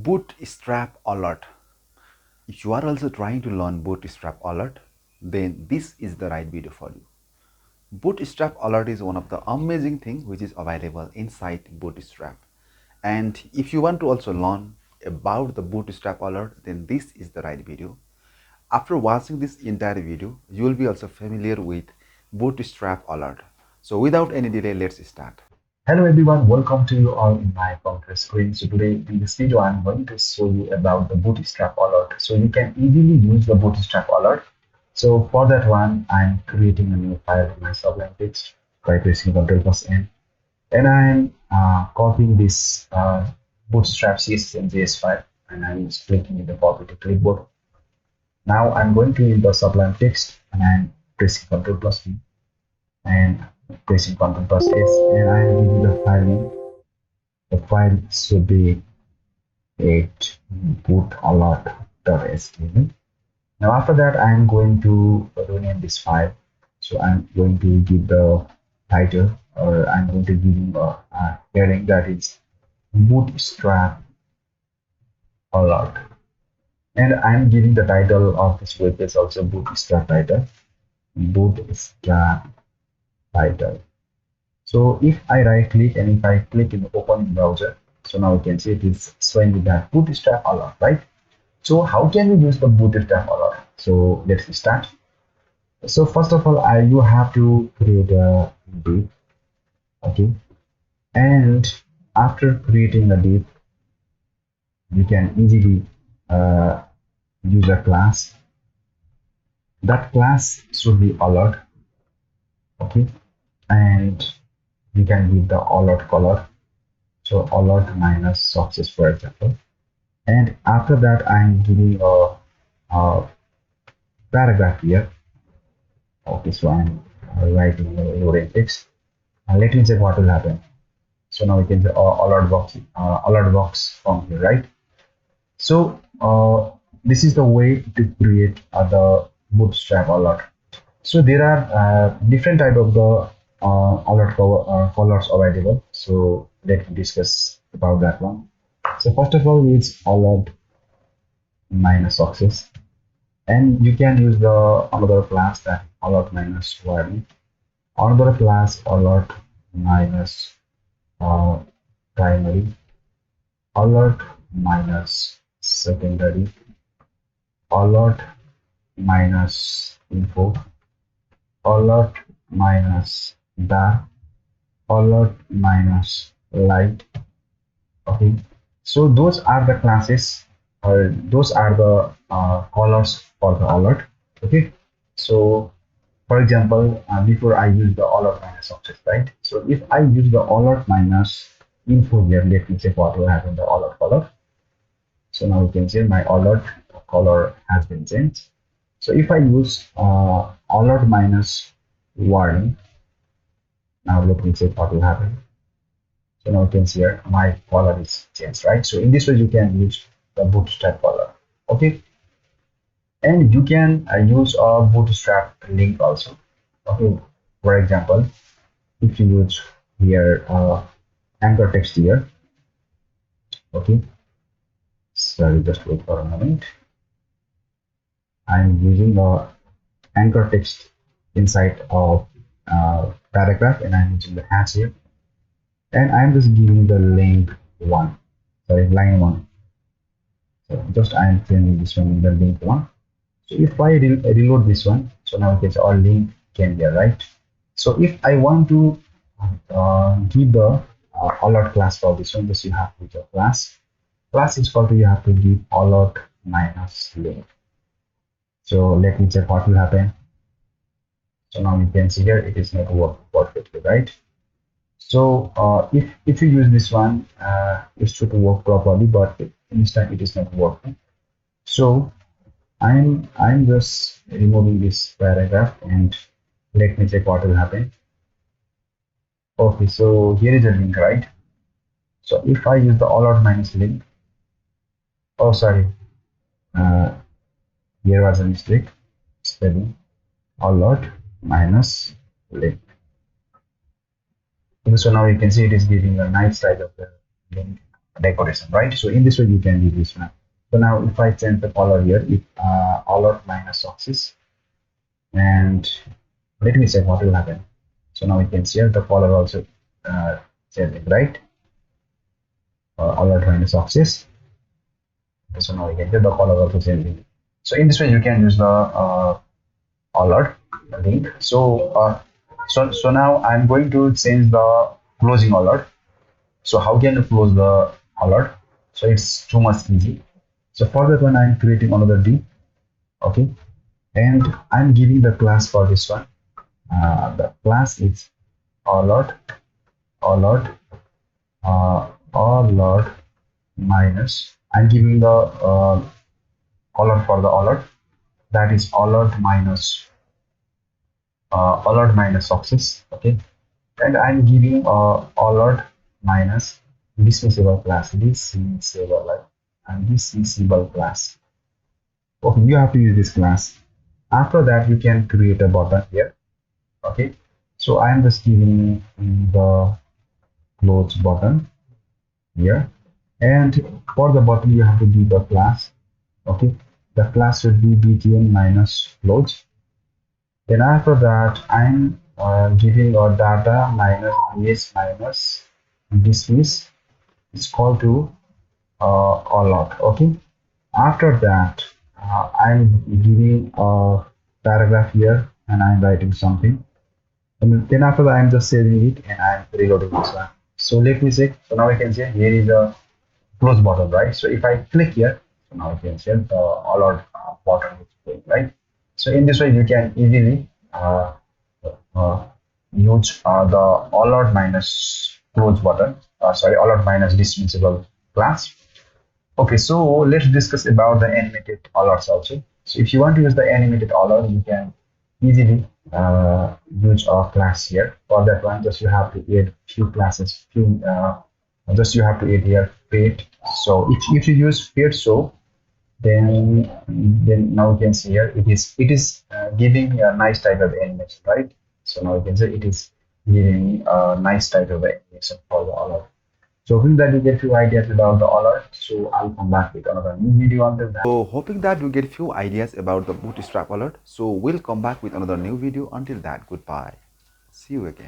Bootstrap Alert. If you are also trying to learn Bootstrap Alert, then this is the right video for you. Bootstrap Alert is one of the amazing things which is available inside Bootstrap. And if you want to also learn about the Bootstrap Alert, then this is the right video. After watching this entire video, you will be also familiar with Bootstrap Alert. So without any delay, let's start. Hello everyone, welcome to you all in my computer screen. So today in this video I'm going to show you about the Bootstrap Alert. So you can easily use the Bootstrap Alert. So for that one I'm creating a new file in my Sublime Text by pressing Ctrl+N, and I'm copying this Bootstrap CSS and JS file, and I'm clicking in the copy to clipboard. Now I'm going to the Sublime Text and I'm pressing Ctrl+V and pressing Ctrl+S, and I'm giving the file name. The file should be @bootalert.html. Now after that I'm going to rename this file. So I'm going to give the title, or I'm going to give a heading that is Bootstrap Alert, and I'm giving the title of this web page also Bootstrap title. Bootstrap title. So if I right click and if I click in the open in browser, so now you can see it is showing me that Bootstrap Alert, right? So how can we use the Bootstrap Alert? So let's start. So first of all, you have to create a div, okay? And after creating a div, you can easily use a class. That class should be alert, okay? And you can give the alert color, so alert minus success, for example. And after that I'm giving a paragraph here, okay? So I'm writing loading text, and let me check what will happen. So now we can say alert box from here, right? So this is the way to create the Bootstrap Alert. So there are different type of the alert colors available. So let me discuss about that one. So first of all is alert minus success, and you can use the another class that alert minus warning, another class alert minus primary, alert minus secondary, alert minus info, alert minus dark, alert minus light, okay? So those are the classes, or those are the colors for the alert, okay? So for example, before I use the alert minus success, right? So if I use the alert minus info here, let me check what will happen the alert color. So now you can see my alert color has been changed. So if I use alert minus warning, now let me check what will happen. So now you can see here my color is changed, right? So in this way you can use the Bootstrap color, okay? And you can use a Bootstrap link also, okay? For example, if you use here anchor text here, okay? Sorry, just wait for a moment. I'm using the anchor text inside of paragraph, and I'm using the hash here, and I'm just giving the line 1. So just I'm changing this one, the link 1. So if I reload this one, so now it gets our link came here, right? So if I want to give the alert class for this one, just you have to use a class is called, you have to give alert minus link. So let me check what will happen. So now you can see here it is not working perfectly, right? So if you use this one, it should work properly, but instead it is not working. So I'm just removing this paragraph, and let me check what will happen. Okay, so here is a link, right? So if I use the alert minus link, oh sorry, here was a mistake, spelling alert minus link. So now you can see it is giving a nice side of the link decoration, right? So in this way you can use this one. So now if I change the color here, if alert minus success, and let me check what will happen. So now you can see the color also changing, right? Alert minus success. So now you can get the color also changing. So in this way you can use the alert link. So now I'm going to change the closing alert. So how can you close the alert? So it's too much easy. So for that one, I'm creating another div, okay, and I'm giving the class for this one. The class is alert alert minus. I'm giving the color for the alert, that is alert minus success, okay, and I'm giving alert minus dismissible class, dismissible class. Okay, you have to use this class. After that, you can create a button here, okay. So I am just giving the close button here, and for the button you have to give the class, okay. The class should be btn minus close. Then after that, I'm giving a data minus is minus dismiss is equal to alert, okay. After that, I'm giving a paragraph here and I'm writing something, and then after that I'm just saving it and I'm reloading this one. So let me check. So now I can see here is a close button, right? So if I click here, so now I can see the alert button is playing, right? So in this way you can easily use the alert minus close button, alert minus dismissible class. Okay, so let's discuss about the animated alerts also. So if you want to use the animated alert, you can easily use our class here. For that one, just you have to add few classes, just you have to add here paid. So if you use paid, so then now you can see here it is giving a nice type of animation, right? So now you can say it is giving a nice type of animation for the alert. So hoping that you get few ideas about the alert. So I'll come back with another new video on that. So hoping that you get few ideas about the Bootstrap Alert. So we'll come back with another new video. Until that, goodbye. See you again.